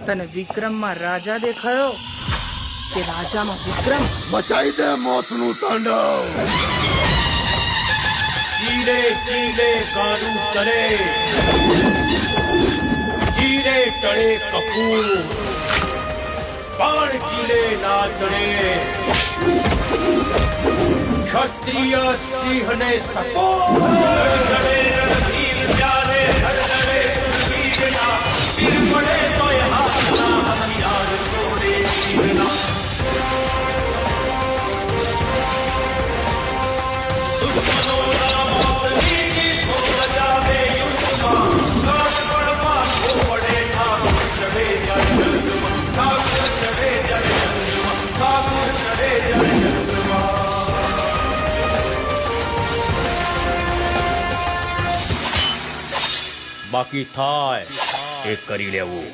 તને વિક્રમમાં રાજા દેખાયો કે રાજામાં વિક્રમ? મચાઈ દે મોતનું તાંડવ. ચીરે ચીરે ગાડું ચડે, ચીરે ચડે કપૂર, બાણ ચીરે ના ચડે. ક્ષત્રિય સિંહને સપોર્ટ ચડે, રણધીર ત્યારે હરદરે સુરવીરના, શિર પડે તોય હાથના હથિયાર છોડે વીરના. દુશ્મનોના મોતની ચીસો બજાવે યુદ્ધમાં, કાળપણમાં ઘોડે ઠાકોર ચડે જ્યારે જંગમાં, ઠાકોર ચડે જ્યારે જંગમાં, ઠાકોર ચડે જ્યારે જંગમાં. બાકી થાય એ કરી લેવું.